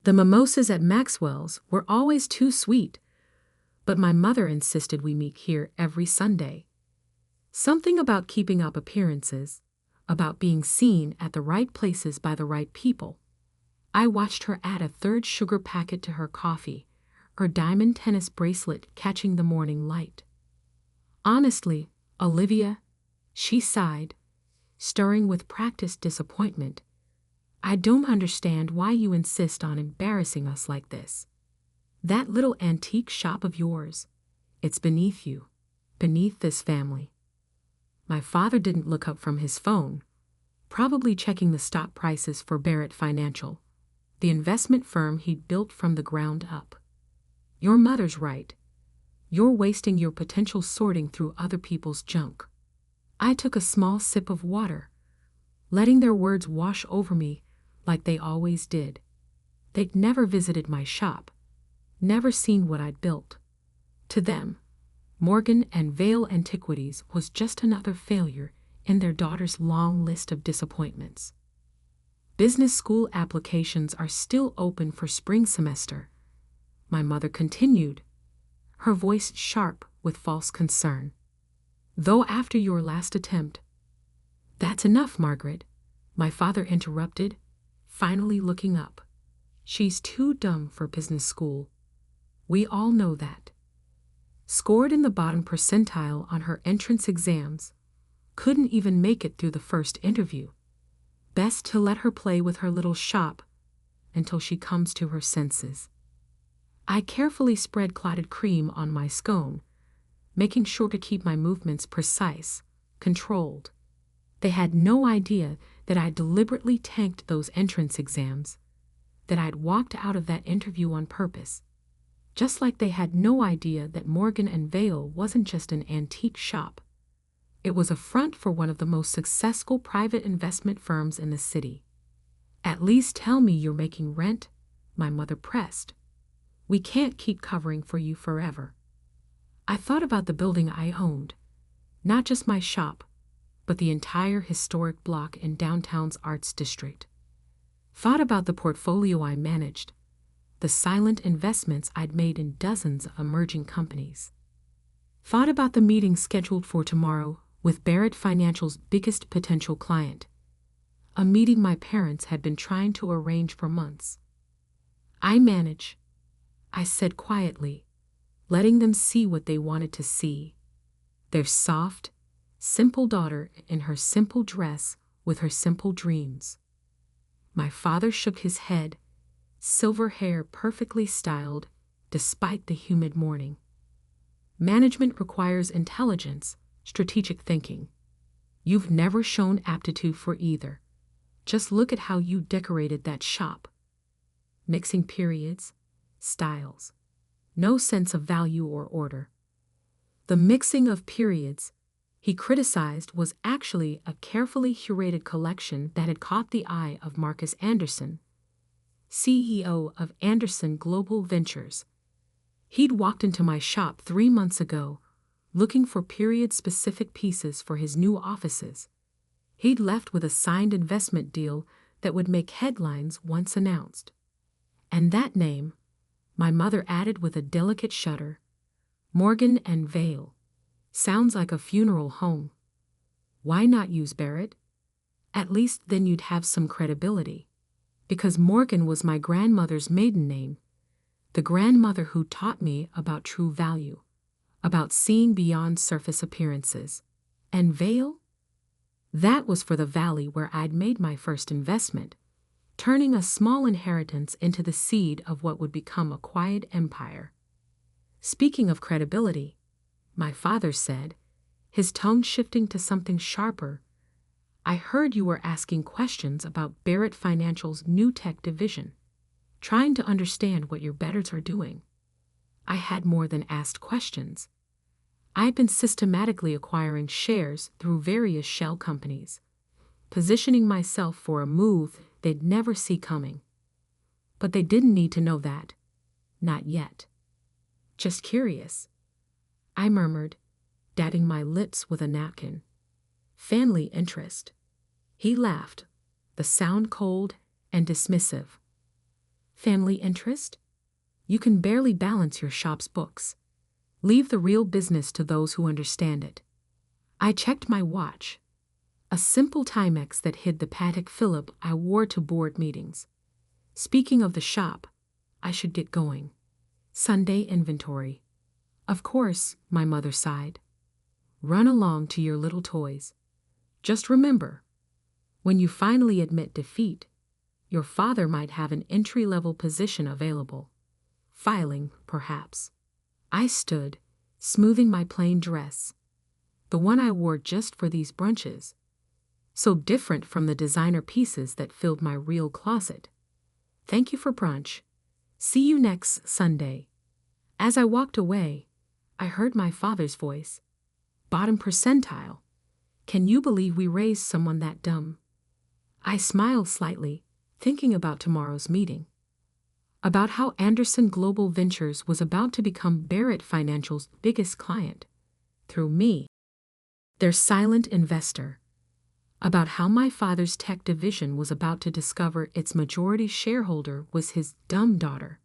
The mimosas at Maxwell's were always too sweet, but my mother insisted we meet here every Sunday. Something about keeping up appearances, about being seen at the right places by the right people. I watched her add a third sugar packet to her coffee, her diamond tennis bracelet catching the morning light. Honestly, Olivia, she sighed, stirring with practiced disappointment, I don't understand why you insist on embarrassing us like this. That little antique shop of yours, it's beneath you, beneath this family. My father didn't look up from his phone, probably checking the stock prices for Barrett Financial, the investment firm he'd built from the ground up. Your mother's right. You're wasting your potential sorting through other people's junk. I took a small sip of water, letting their words wash over me like they always did. They'd never visited my shop, never seen what I'd built. To them, Morgan and Vale Antiquities was just another failure in their daughter's long list of disappointments. Business school applications are still open for spring semester, my mother continued, her voice sharp with false concern. Though after your last attempt. That's enough, Margaret, my father interrupted, finally looking up. She's too dumb for business school. We all know that. Scored in the bottom percentile on her entrance exams, couldn't even make it through the first interview. Best to let her play with her little shop until she comes to her senses. I carefully spread clotted cream on my scone, making sure to keep my movements precise, controlled. They had no idea that I'd deliberately tanked those entrance exams, that I'd walked out of that interview on purpose, just like they had no idea that Morgan and Vale wasn't just an antique shop. It was a front for one of the most successful private investment firms in the city. At least tell me you're making rent, my mother pressed. We can't keep covering for you forever. I thought about the building I owned, not just my shop, but the entire historic block in downtown's arts district. Thought about the portfolio I managed, the silent investments I'd made in dozens of emerging companies. Thought about the meeting scheduled for tomorrow with Barrett Financial's biggest potential client, a meeting my parents had been trying to arrange for months. I manage, I said quietly, letting them see what they wanted to see. Their soft, simple daughter in her simple dress with her simple dreams. My father shook his head, silver hair perfectly styled despite the humid morning. Management requires intelligence, strategic thinking. You've never shown aptitude for either. Just look at how you decorated that shop. Mixing periods, styles. No sense of value or order. The mixing of periods, he criticized, was actually a carefully curated collection that had caught the eye of Marcus Anderson, CEO of Anderson Global Ventures. He'd walked into my shop 3 months ago, looking for period-specific pieces for his new offices. He'd left with a signed investment deal that would make headlines once announced. And that name, my mother added with a delicate shudder, Morgan and Vale, sounds like a funeral home. Why not use Barrett? At least then you'd have some credibility. Because Morgan was my grandmother's maiden name, the grandmother who taught me about true value, about seeing beyond surface appearances. And Vale? That was for the valley where I'd made my first investment, turning a small inheritance into the seed of what would become a quiet empire. Speaking of credibility, my father said, his tone shifting to something sharper, I heard you were asking questions about Barrett Financial's new tech division, trying to understand what your betters are doing. I had more than asked questions. I'd been systematically acquiring shares through various shell companies, positioning myself for a move they'd never see coming. But they didn't need to know that. Not yet. Just curious, I murmured, dabbing my lips with a napkin. Family interest. He laughed, the sound cold and dismissive. Family interest? You can barely balance your shop's books. Leave the real business to those who understand it. I checked my watch. A simple Timex that hid the Patek Philippe I wore to board meetings. Speaking of the shop, I should get going. Sunday inventory. Of course, my mother sighed. Run along to your little toys. Just remember, when you finally admit defeat, your father might have an entry-level position available. Filing, perhaps. I stood, smoothing my plain dress, the one I wore just for these brunches, so different from the designer pieces that filled my real closet. Thank you for brunch. See you next Sunday. As I walked away, I heard my father's voice. Bottom percentile. Can you believe we raised someone that dumb? I smiled slightly, thinking about tomorrow's meeting. About how Anderson Global Ventures was about to become Barrett Financial's biggest client, through me, their silent investor. About how my father's tech division was about to discover its majority shareholder was his dumb daughter.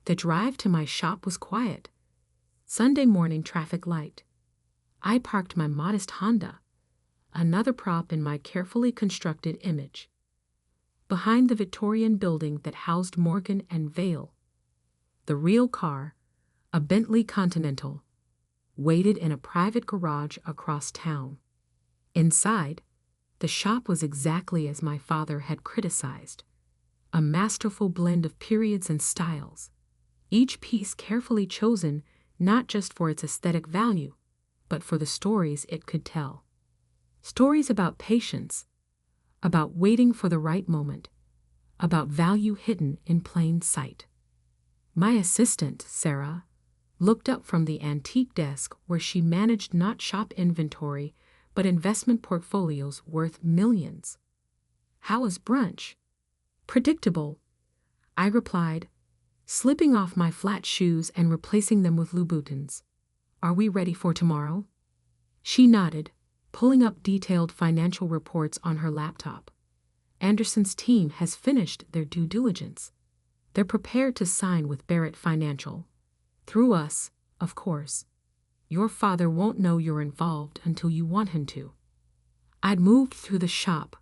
The drive to my shop was quiet. Sunday morning traffic light. I parked my modest Honda, another prop in my carefully constructed image, behind the Victorian building that housed Morgan and Vale. The real car, a Bentley Continental, waited in a private garage across town. Inside, the shop was exactly as my father had criticized, a masterful blend of periods and styles, each piece carefully chosen not just for its aesthetic value, but for the stories it could tell. Stories about patience, about waiting for the right moment, about value hidden in plain sight. My assistant, Sarah, looked up from the antique desk where she managed not shop inventory but investment portfolios worth millions. How was brunch? Predictable, I replied, slipping off my flat shoes and replacing them with Louboutins. Are we ready for tomorrow? She nodded, pulling up detailed financial reports on her laptop. Anderson's team has finished their due diligence. They're prepared to sign with Barrett Financial. Through us, of course. Your father won't know you're involved until you want him to. I'd moved through the shop,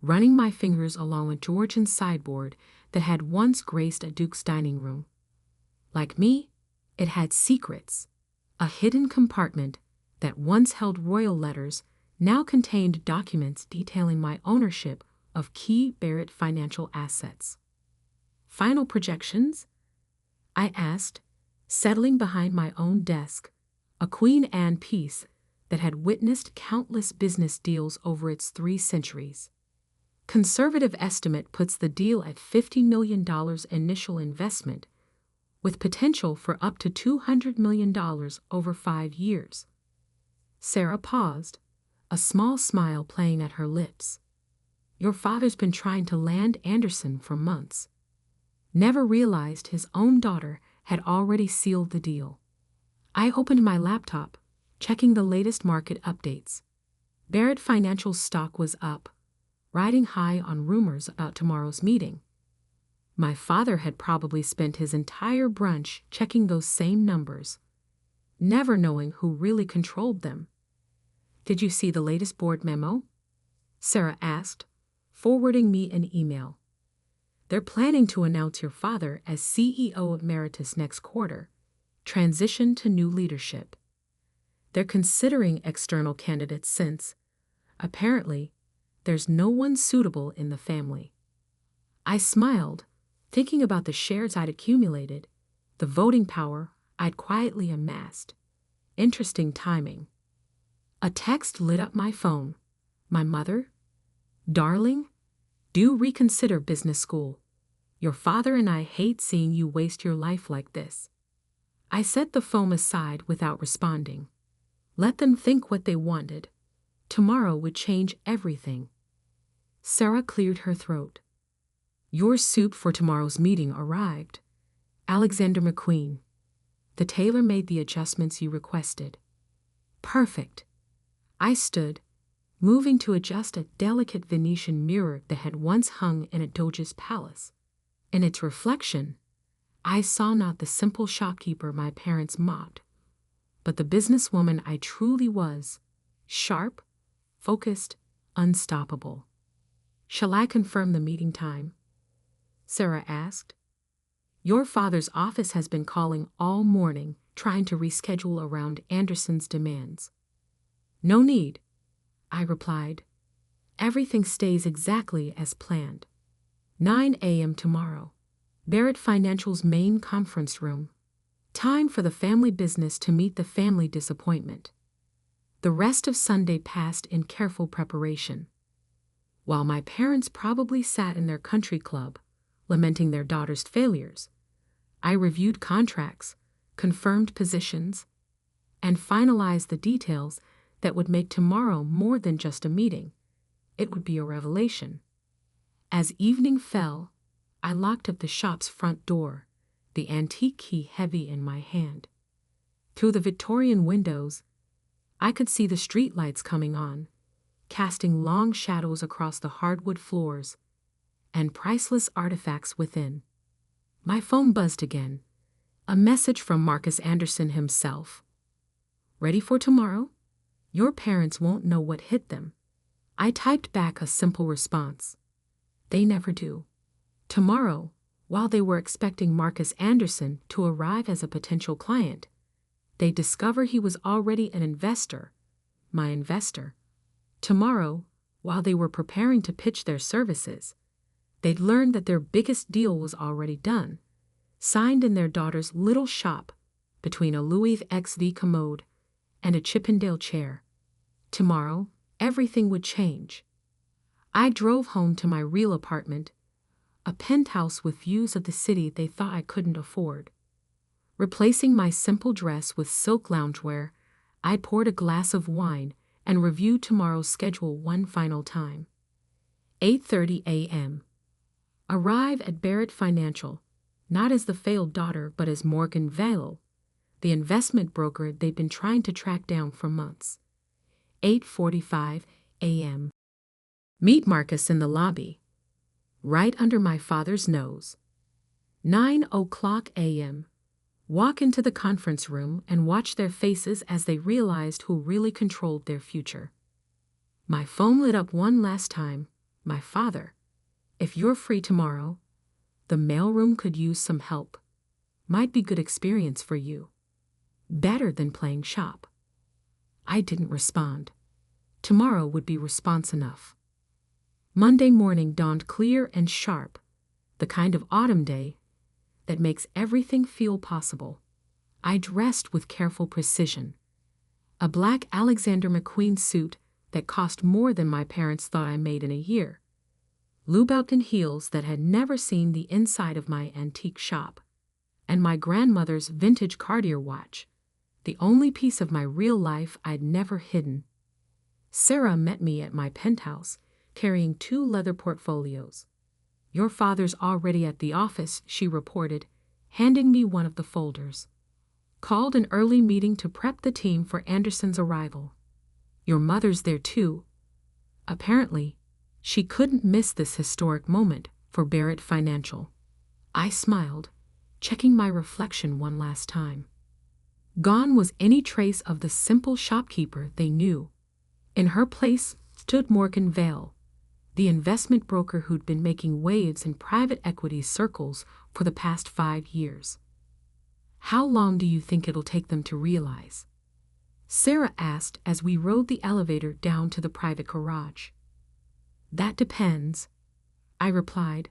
running my fingers along a Georgian sideboard that had once graced a duke's dining room. Like me, it had secrets. A hidden compartment that once held royal letters now contained documents detailing my ownership of key Barrett Financial assets. Final projections? I asked, settling behind my own desk, a Queen Anne piece that had witnessed countless business deals over its 3 centuries. Conservative estimate puts the deal at $50 million initial investment, with potential for up to $200 million over 5 years. Sarah paused, a small smile playing at her lips. Your father's been trying to land Anderson for months. Never realized his own daughter had already sealed the deal. I opened my laptop, checking the latest market updates. Barrett Financial's stock was up, riding high on rumors about tomorrow's meeting. My father had probably spent his entire brunch checking those same numbers, never knowing who really controlled them. Did you see the latest board memo? Sarah asked, forwarding me an email. They're planning to announce your father as CEO Emeritus next quarter, transition to new leadership. They're considering external candidates since, apparently, there's no one suitable in the family. I smiled, thinking about the shares I'd accumulated, the voting power I'd quietly amassed. Interesting timing. A text lit up my phone. My mother? Darling, do reconsider business school. Your father and I hate seeing you waste your life like this. I set the phone aside without responding. Let them think what they wanted. Tomorrow would change everything. Sarah cleared her throat. Your suit for tomorrow's meeting arrived. Alexander McQueen. The tailor made the adjustments you requested. Perfect. I stood, moving to adjust a delicate Venetian mirror that had once hung in a doge's palace. In its reflection, I saw not the simple shopkeeper my parents mocked, but the businesswoman I truly was, sharp, focused, unstoppable. "Shall I confirm the meeting time?" Sarah asked. "Your father's office has been calling all morning, trying to reschedule around Anderson's demands." "No need," I replied. "Everything stays exactly as planned. 9 a.m. tomorrow. Barrett Financial's main conference room. Time for the family business to meet the family disappointment." The rest of Sunday passed in careful preparation. While my parents probably sat in their country club, lamenting their daughter's failures, I reviewed contracts, confirmed positions, and finalized the details that would make tomorrow more than just a meeting. It would be a revelation. As evening fell, I locked up the shop's front door, the antique key heavy in my hand. Through the Victorian windows, I could see the streetlights coming on, casting long shadows across the hardwood floors, and priceless artifacts within. My phone buzzed again, a message from Marcus Anderson himself. "Ready for tomorrow? Your parents won't know what hit them." I typed back a simple response. They never do. Tomorrow, while they were expecting Marcus Anderson to arrive as a potential client, they discover he was already an investor, my investor. Tomorrow, while they were preparing to pitch their services, they'd learn that their biggest deal was already done, signed in their daughter's little shop between a Louis XV commode and a Chippendale chair. Tomorrow, everything would change. I drove home to my real apartment, a penthouse with views of the city they thought I couldn't afford. Replacing my simple dress with silk loungewear, I poured a glass of wine and reviewed tomorrow's schedule one final time. 8:30 a.m. Arrive at Barrett Financial, not as the failed daughter but as Morgan Vale, the investment broker they'd been trying to track down for months. 8:45 a.m. Meet Marcus in the lobby, right under my father's nose. 9:00 a.m. Walk into the conference room and watch their faces as they realized who really controlled their future. My phone lit up one last time. My father. "If you're free tomorrow, the mailroom could use some help. Might be good experience for you. Better than playing shop." I didn't respond. Tomorrow would be response enough. Monday morning dawned clear and sharp, the kind of autumn day that makes everything feel possible. I dressed with careful precision. A black Alexander McQueen suit that cost more than my parents thought I made in a year. Louboutin heels that had never seen the inside of my antique shop. And my grandmother's vintage Cartier watch, the only piece of my real life I'd never hidden. Sarah met me at my penthouse, carrying 2 leather portfolios. "Your father's already at the office," she reported, handing me one of the folders. "Called an early meeting to prep the team for Anderson's arrival. Your mother's there too." Apparently, she couldn't miss this historic moment for Barrett Financial. I smiled, checking my reflection one last time. Gone was any trace of the simple shopkeeper they knew. In her place stood Morgan Vale, the investment broker who'd been making waves in private equity circles for the past 5 years. "How long do you think it'll take them to realize?" Sarah asked as we rode the elevator down to the private garage. "That depends," I replied,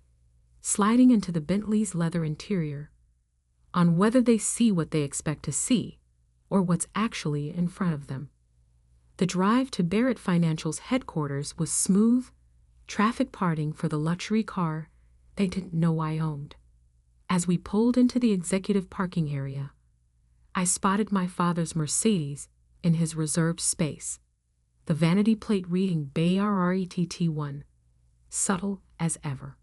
sliding into the Bentley's leather interior, "on whether they see what they expect to see, or what's actually in front of them." The drive to Barrett Financial's headquarters was smooth, traffic parting for the luxury car they didn't know I owned. As we pulled into the executive parking area, I spotted my father's Mercedes in his reserved space, the vanity plate reading BARRETT1, subtle as ever.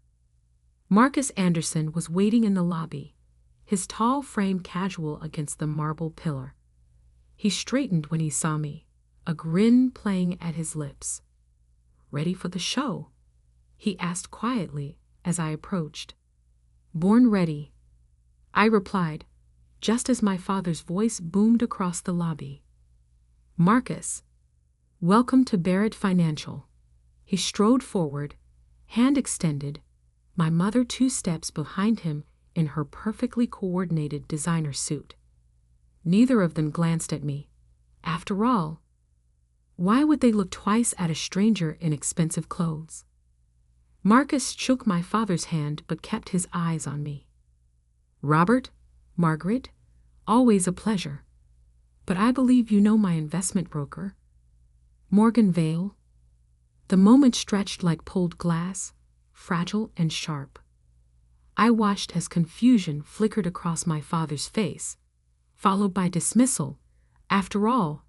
Marcus Anderson was waiting in the lobby, his tall frame casual against the marble pillar. He straightened when he saw me, a grin playing at his lips. "Ready for the show?" he asked quietly as I approached. Born ready, I replied, just as my father's voice boomed across the lobby. Marcus, welcome to Barrett Financial. He strode forward, hand extended, my mother 2 steps behind him in her perfectly coordinated designer suit. Neither of them glanced at me. After all, why would they look twice at a stranger in expensive clothes? Marcus shook my father's hand but kept his eyes on me. Robert, Margaret, always a pleasure. But I believe you know my investment broker. Morgan Vale. The moment stretched like pulled glass, fragile and sharp. I watched as confusion flickered across my father's face, followed by dismissal. After all,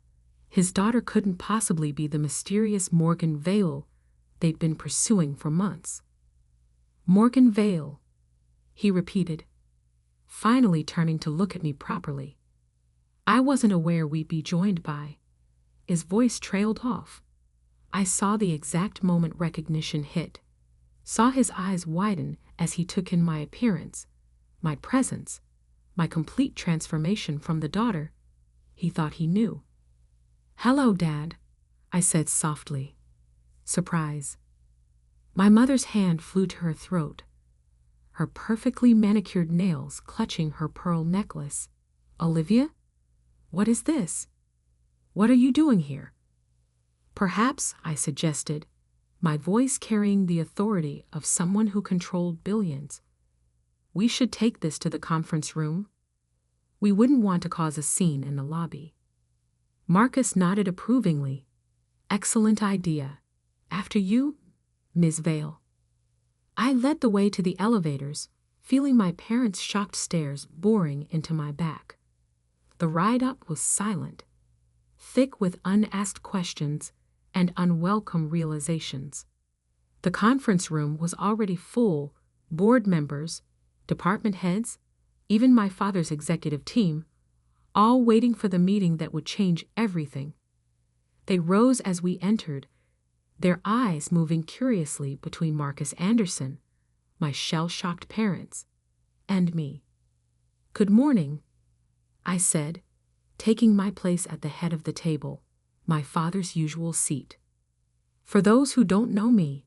his daughter couldn't possibly be the mysterious Morgan Vale they'd been pursuing for months. Morgan Vale, he repeated, finally turning to look at me properly. I wasn't aware we'd be joined by. His voice trailed off. I saw the exact moment recognition hit, saw his eyes widen as he took in my appearance, my presence, my complete transformation from the daughter he thought he knew. Hello, Dad, I said softly. Surprise. My mother's hand flew to her throat, her perfectly manicured nails clutching her pearl necklace. Olivia? What is this? What are you doing here? Perhaps, I suggested, my voice carrying the authority of someone who controlled billions. We should take this to the conference room. We wouldn't want to cause a scene in the lobby. Marcus nodded approvingly. Excellent idea. After you, Ms. Vale. I led the way to the elevators, feeling my parents' shocked stares boring into my back. The ride up was silent, thick with unasked questions and unwelcome realizations. The conference room was already full, board members, department heads, even my father's executive team, all waiting for the meeting that would change everything. They rose as we entered, their eyes moving curiously between Marcus Anderson, my shell-shocked parents, and me. Good morning, I said, taking my place at the head of the table, my father's usual seat. For those who don't know me,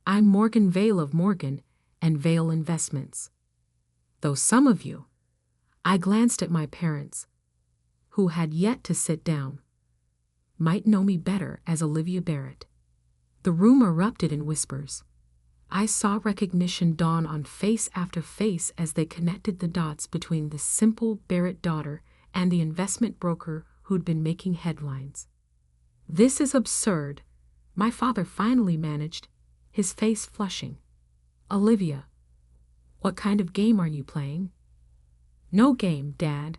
I'm Morgan Vale of Morgan and Vale Investments. Though some of you, I glanced at my parents, who had yet to sit down, might know me better as Olivia Barrett. The room erupted in whispers. I saw recognition dawn on face after face as they connected the dots between the simple Barrett daughter and the investment broker who'd been making headlines. This is absurd, my father finally managed, his face flushing. Olivia, what kind of game are you playing? No game, Dad,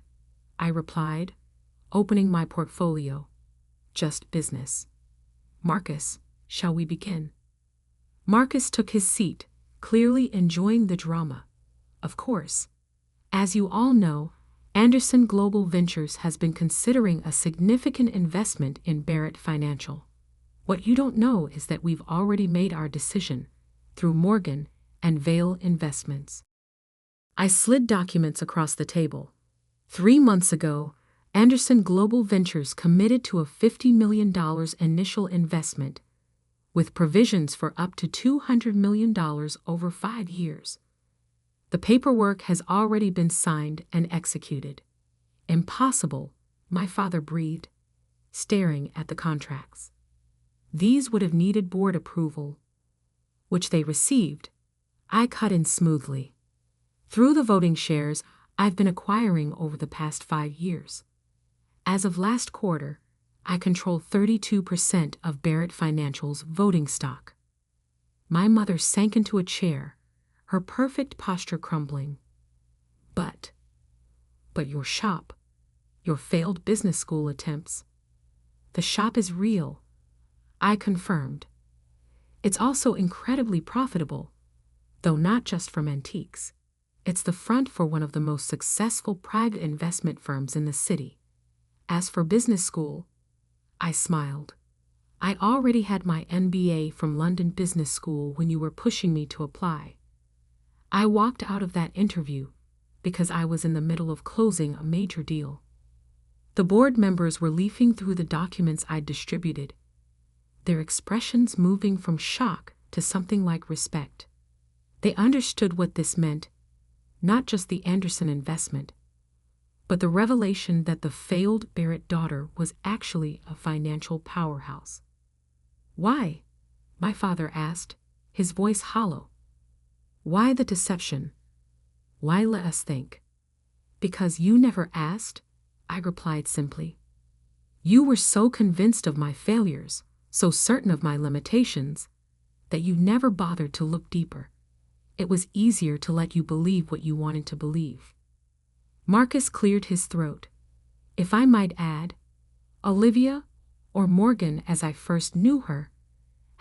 I replied, opening my portfolio. Just business. Marcus, shall we begin? Marcus took his seat, clearly enjoying the drama. Of course. As you all know, Anderson Global Ventures has been considering a significant investment in Barrett Financial. What you don't know is that we've already made our decision through Morgan and Vale Investments. I slid documents across the table. 3 months ago, Anderson Global Ventures committed to a $50 million initial investment, with provisions for up to $200 million over 5 years. The paperwork has already been signed and executed. Impossible, my father breathed, staring at the contracts. These would have needed board approval, which they received. I cut in smoothly. Through the voting shares I've been acquiring over the past 5 years. As of last quarter, I control 32% of Barrett Financial's voting stock. My mother sank into a chair, her perfect posture crumbling. But your shop, your failed business school attempts. The shop is real, I confirmed. It's also incredibly profitable, though not just from antiques. It's the front for one of the most successful private investment firms in the city. As for business school, I smiled. I already had my MBA from London Business School when you were pushing me to apply. I walked out of that interview because I was in the middle of closing a major deal. The board members were leafing through the documents I'd distributed, their expressions moving from shock to something like respect. They understood what this meant, not just the Anderson investment, but the revelation that the failed Barrett daughter was actually a financial powerhouse. "Why?" my father asked, his voice hollow. "Why the deception? Why let us think?" "Because you never asked," I replied simply. "You were so convinced of my failures, so certain of my limitations, that you never bothered to look deeper. It was easier to let you believe what you wanted to believe." Marcus cleared his throat. If I might add, Olivia, or Morgan as I first knew her,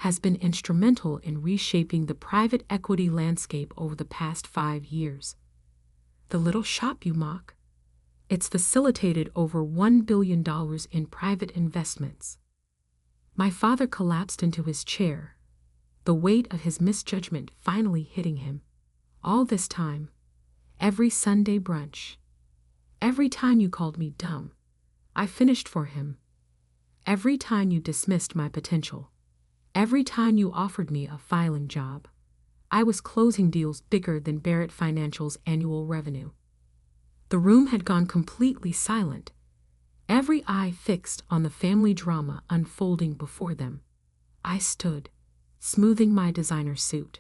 has been instrumental in reshaping the private equity landscape over the past 5 years. The little shop you mock, it's facilitated over $1 billion in private investments. My father collapsed into his chair, the weight of his misjudgment finally hitting him. All this time, every Sunday brunch, every time you called me dumb, I finished for him. Every time you dismissed my potential, every time you offered me a filing job, I was closing deals bigger than Barrett Financial's annual revenue. The room had gone completely silent, every eye fixed on the family drama unfolding before them. I stood, smoothing my designer suit.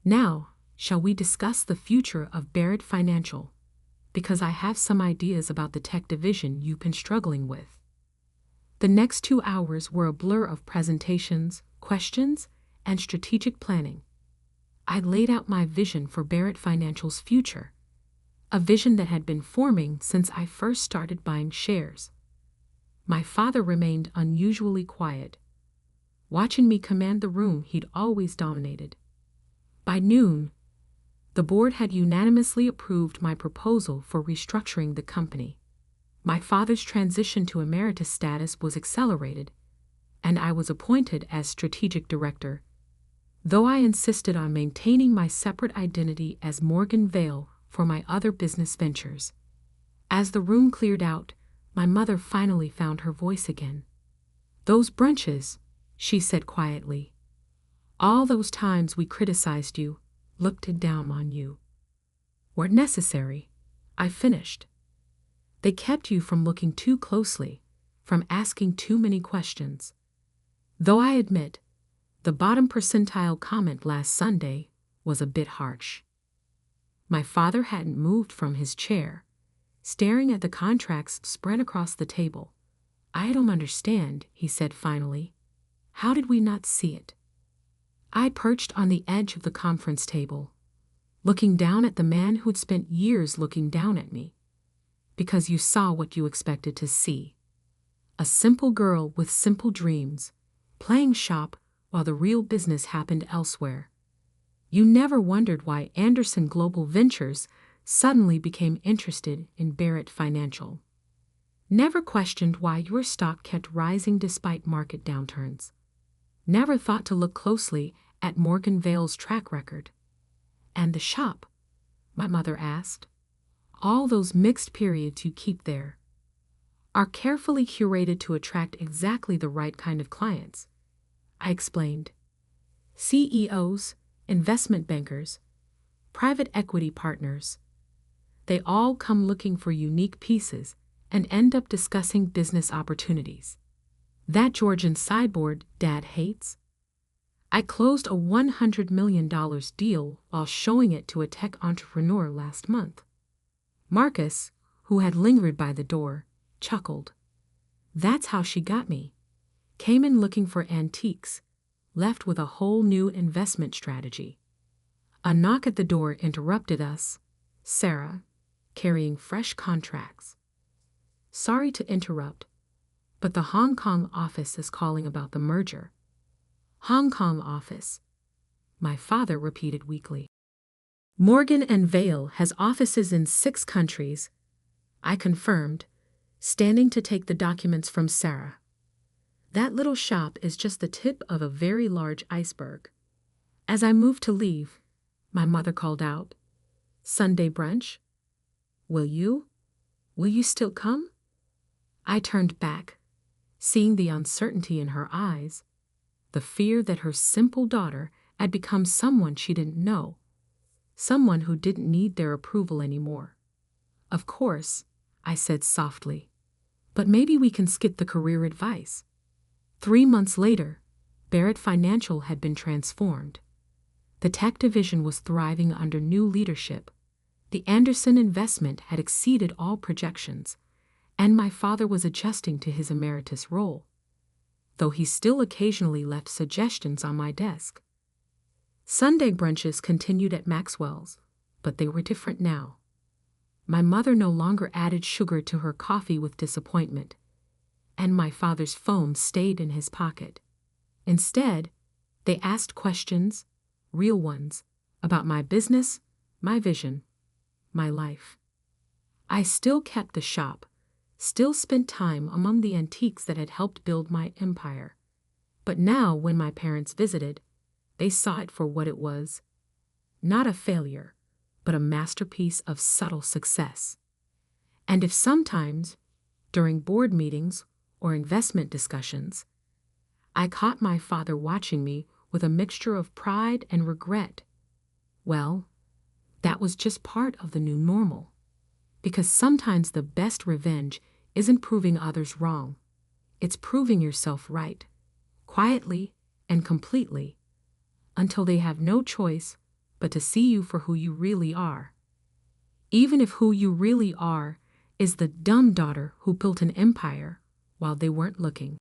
"Now, shall we discuss the future of Barrett Financial? Because I have some ideas about the tech division you've been struggling with." The next 2 hours were a blur of presentations, questions, and strategic planning. I laid out my vision for Barrett Financial's future, a vision that had been forming since I first started buying shares. My father remained unusually quiet, watching me command the room he'd always dominated. By noon, the board had unanimously approved my proposal for restructuring the company. My father's transition to emeritus status was accelerated, and I was appointed as strategic director, though I insisted on maintaining my separate identity as Morgan Vale for my other business ventures. As the room cleared out, my mother finally found her voice again. "Those brunches," she said quietly, "all those times we criticized you, looked down on you, were necessary," I finished. "They kept you from looking too closely, from asking too many questions." Though I admit, the bottom percentile comment last Sunday was a bit harsh. My father hadn't moved from his chair, staring at the contracts spread across the table. "I don't understand," he said finally. "How did we not see it?" I perched on the edge of the conference table, looking down at the man who'd spent years looking down at me. "Because you saw what you expected to see. A simple girl with simple dreams, playing shop while the real business happened elsewhere. You never wondered why Anderson Global Ventures suddenly became interested in Barrett Financial. Never questioned why your stock kept rising despite market downturns. Never thought to look closely at Morgan Vale's track record. And the shop?" my mother asked. "All those mixed periods you keep there are carefully curated to attract exactly the right kind of clients," I explained. "CEOs, investment bankers, private equity partners. They all come looking for unique pieces and end up discussing business opportunities. That Georgian sideboard Dad hates? I closed a $100 million deal while showing it to a tech entrepreneur last month." Marcus, who had lingered by the door, chuckled. "That's how she got me. Came in looking for antiques, left with a whole new investment strategy." A knock at the door interrupted us. Sarah, carrying fresh contracts. "Sorry to interrupt, but the Hong Kong office is calling about the merger." "Hong Kong office," my father repeated weakly. "Morgan and Vale has offices in 6 countries," I confirmed, standing to take the documents from Sarah. "That little shop is just the tip of a very large iceberg." As I moved to leave, My mother called out. Sunday brunch? Will you? Will you still come? I turned back, seeing the uncertainty in her eyes, the fear that her simple daughter had become someone she didn't know, someone who didn't need their approval anymore. Of course, I said softly, but maybe we can skip the career advice. 3 months later, Barrett Financial had been transformed. The tech division was thriving under new leadership. The Anderson investment had exceeded all projections, and my father was adjusting to his emeritus role, though he still occasionally left suggestions on my desk. Sunday brunches continued at Maxwell's, but they were different now. My mother no longer added sugar to her coffee with disappointment, and my father's phone stayed in his pocket. Instead, they asked questions, real ones, about my business, my vision, my life. I still kept the shop, still spent time among the antiques that had helped build my empire. But now, when my parents visited, they saw it for what it was. Not a failure, but a masterpiece of subtle success. And if sometimes, during board meetings or investment discussions, I caught my father watching me with a mixture of pride and regret, well, that was just part of the new normal. Because sometimes the best revenge isn't proving others wrong. It's proving yourself right, quietly and completely, until they have no choice but to see you for who you really are. Even if who you really are is the dumb daughter who built an empire while they weren't looking.